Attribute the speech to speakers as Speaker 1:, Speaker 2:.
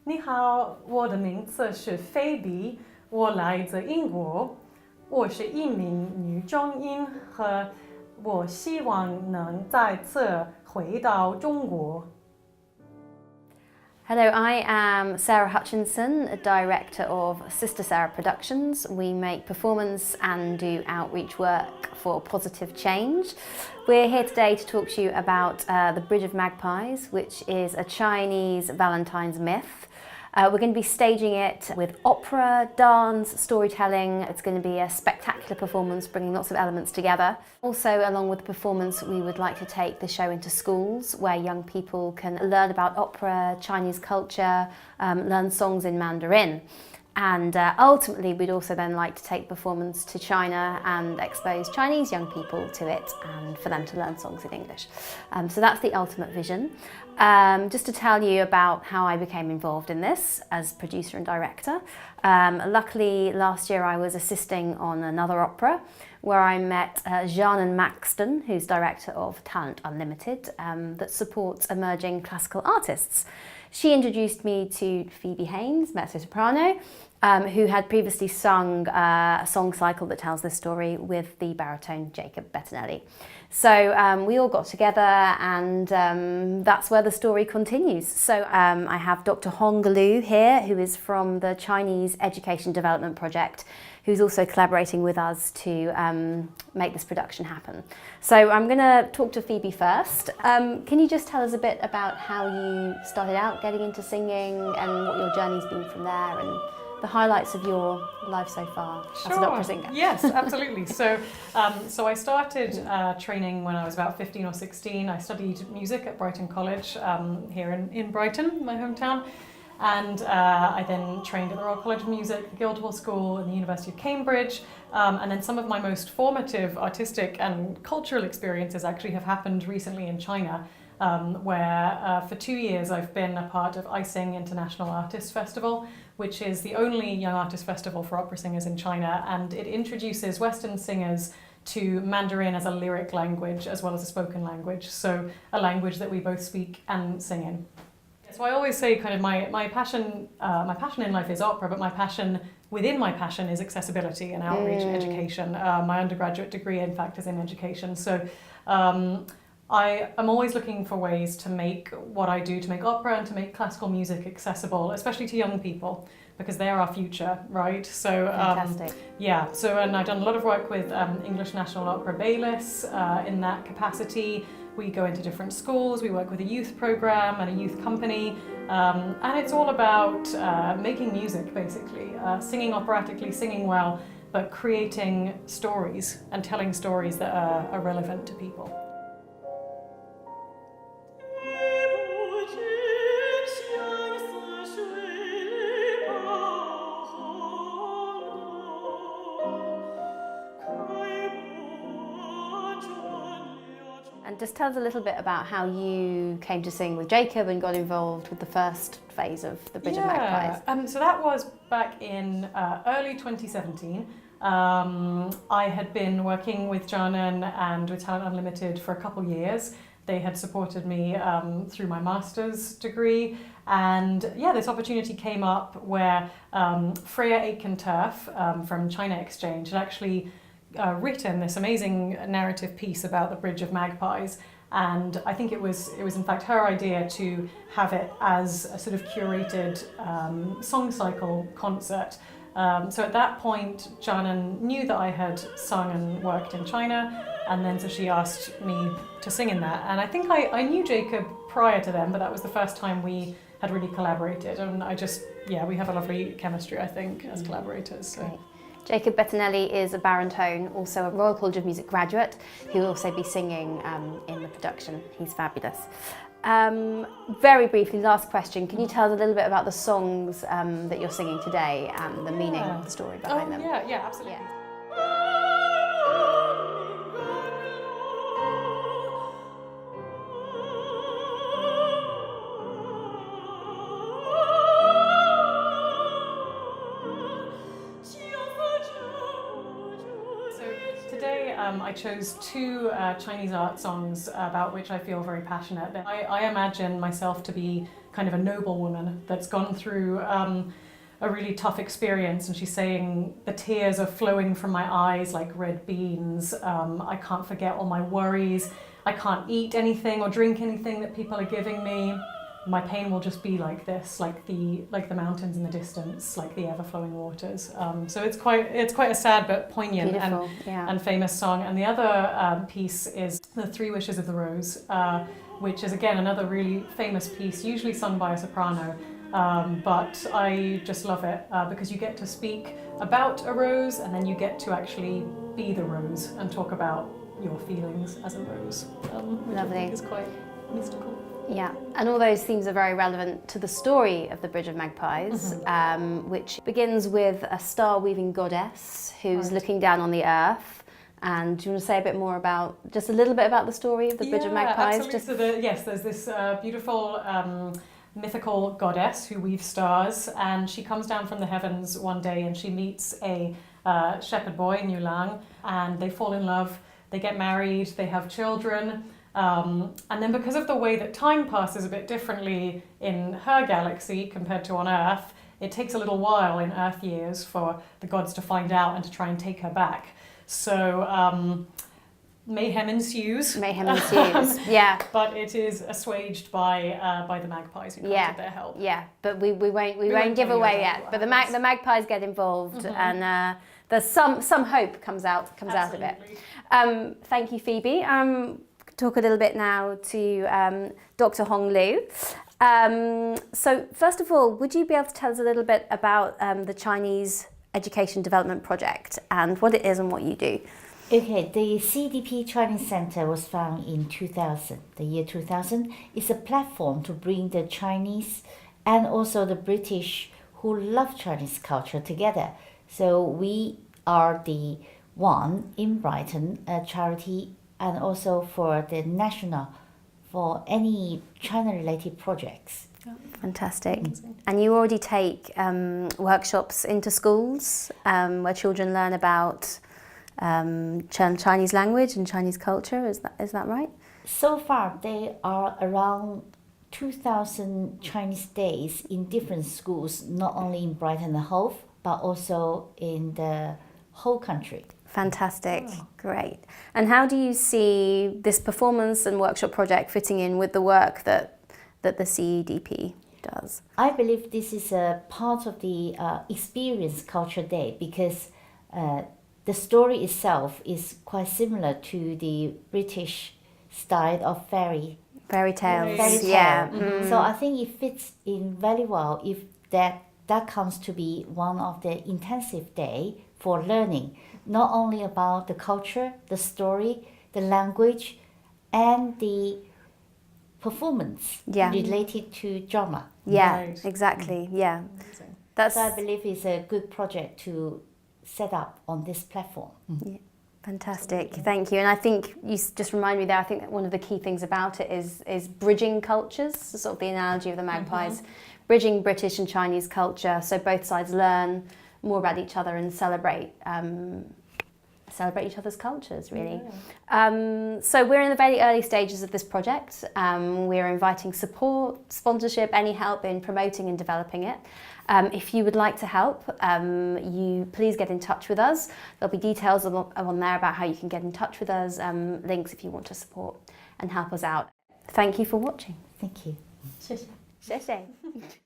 Speaker 1: 你好，我的名字是菲比，我来自英国，我是一名女中音和我希望能再次回到中国。
Speaker 2: Hello, I am Sarah Hutchinson, a director of Sister Sarah Productions. We make performance and do outreach work for positive change. We're here today to talk to you about the Bridge of Magpies, which is a Chinese Valentine's myth. We're going to be staging it with opera, dance, storytelling. It's going to be a spectacular performance, bringing lots of elements together. Also, along with the performance, we would like to take the show into schools where young people can learn about opera, Chinese culture, learn songs in Mandarin. And ultimately, we'd also then like to take performance to China and expose Chinese young people to it and for them to learn songs in English. So that's the ultimate vision. Just to tell you about how I became involved in this as producer and director. Luckily, last year I was assisting on another opera where I met Jeanne Maxton, who's director of Talent Unlimited, that supports emerging classical artists. She introduced me to Phoebe Haynes, mezzo-soprano, who had previously sung a song cycle that tells this story with the baritone Jacob Bettinelli. So we all got together and that's where the story continues. So I have Dr. Hong Lu here, who is from the Chinese Education Development Project, who's also collaborating with us to make this production happen. So I'm going to talk to Phoebe first. Can you just tell us a bit about how you started out getting into singing and what your journey's been from there and the highlights of your life so far as an opera singer?
Speaker 1: Yes, absolutely. So I started training when I was about 15 or 16. I studied music at Brighton College here in Brighton, my hometown. And I then trained at the Royal College of Music, the Guildhall School, and the University of Cambridge. And then some of my most formative artistic and cultural experiences actually have happened recently in China, where for 2 years I've been a part of ISING International Artists Festival, which is the only young artist festival for opera singers in China, and it introduces Western singers to Mandarin as a lyric language as well as a spoken language, so a language that we both speak and sing in. So I always say kind of my passion in life is opera, but my passion within my passion is accessibility and outreach and education. My undergraduate degree, in fact, is in education. So I am always looking for ways to make what I do, to make opera and to make classical music accessible, especially to young people, because they are our future, right? So
Speaker 2: Fantastic.
Speaker 1: Yeah, so and I've done a lot of work with English National Opera Baylis in that capacity. We go into different schools, we work with a youth program and a youth company, and it's all about making music, basically, singing operatically, singing well, but creating stories and telling stories that are relevant to people.
Speaker 2: And just tell us a little bit about how you came to sing with Jacob and got involved with the first phase of the Bridge of Magpies.
Speaker 1: So that was back in early 2017. I had been working with John and with Talent Unlimited for a couple years. They had supported me through my master's degree, and yeah, this opportunity came up where Freya Aitken-Turf from China Exchange had actually written this amazing narrative piece about the Bridge of Magpies, and I think it was in fact her idea to have it as a sort of curated song cycle concert. So at that point, Janan knew that I had sung and worked in China, and then so she asked me to sing in that. And I think I knew Jacob prior to then, but that was the first time we had really collaborated, and we have a lovely chemistry, I think, as collaborators. So.
Speaker 2: Great. Jacob Bettinelli is a baritone, also a Royal College of Music graduate, who will also be singing in the production. He's fabulous. Very briefly, last question, can you tell us a little bit about the songs that you're singing today and the meaning of the story behind them?
Speaker 1: Yeah, absolutely.
Speaker 2: Yeah.
Speaker 1: Today I chose two Chinese art songs about which I feel very passionate. I imagine myself to be kind of a noble woman that's gone through a really tough experience, and she's saying the tears are flowing from my eyes like red beans. I can't forget all my worries. I can't eat anything or drink anything that people are giving me. My pain will just be like this, like the mountains in the distance, like the ever-flowing waters. So it's quite a sad but poignant and famous song. And the other piece is the Three Wishes of the Rose, which is again another really famous piece, usually sung by a soprano. But I just love it because you get to speak about a rose, and then you get to actually be the rose and talk about your feelings as a rose. Which I think is quite mystical.
Speaker 2: Yeah, and all those themes are very relevant to the story of the Bridge of Magpies, which begins with a star-weaving goddess who's looking down on the earth. And do you want to say a bit more about, just a little bit about the story of the Bridge of Magpies?
Speaker 1: Absolutely. So there's this beautiful mythical goddess who weaves stars, and she comes down from the heavens one day and she meets a shepherd boy, Niulang, and they fall in love, they get married, they have children. And then because of the way that time passes a bit differently in her galaxy compared to on Earth, it takes a little while in Earth years for the gods to find out and to try and take her back. So mayhem ensues.
Speaker 2: Yeah.
Speaker 1: But it is assuaged by the magpies who come to their help.
Speaker 2: Yeah, but we won't give away yet. But the magpies get involved, and there's some hope comes out of it. Thank you, Phoebe. Talk a little bit now to Dr. Hong Liu. So first of all, would you be able to tell us a little bit about the Chinese Education Development Project and what it is and what you do?
Speaker 3: Okay, the CDP Chinese Center was founded in 2000. The year 2000 is a platform to bring the Chinese and also the British who love Chinese culture together. So we are the one in Brighton, a charity, and also for the national, for any China-related projects.
Speaker 2: Fantastic. And you already take workshops into schools where children learn about Chinese language and Chinese culture, is that right?
Speaker 3: So far, there are around 2,000 Chinese days in different schools, not only in Brighton and Hove, but also in the whole country.
Speaker 2: Fantastic, great. And how do you see this performance and workshop project fitting in with the work that the CEDP does?
Speaker 3: I believe this is a part of the Experience Culture Day because the story itself is quite similar to the British style of fairy
Speaker 2: tales.
Speaker 3: Yeah. Mm-hmm. So I think it fits in very well if that comes to be one of the intensive day for learning, not only about the culture, the story, the language, and the performance related to drama.
Speaker 2: Yeah, right. Exactly. Yeah,
Speaker 3: so I believe it's a good project to set up on this platform.
Speaker 2: Yeah. Fantastic, thank you. And I think you just remind me there, I think that one of the key things about it is bridging cultures, sort of the analogy of the magpies, bridging British and Chinese culture, so both sides learn more about each other and celebrate each other's cultures, really. Yeah. So we're in the very early stages of this project. We're inviting support, sponsorship, any help in promoting and developing it. If you would like to help, you please get in touch with us. There'll be details on there about how you can get in touch with us, links if you want to support and help us out. Thank you for watching.
Speaker 3: Thank you.
Speaker 2: 谢谢。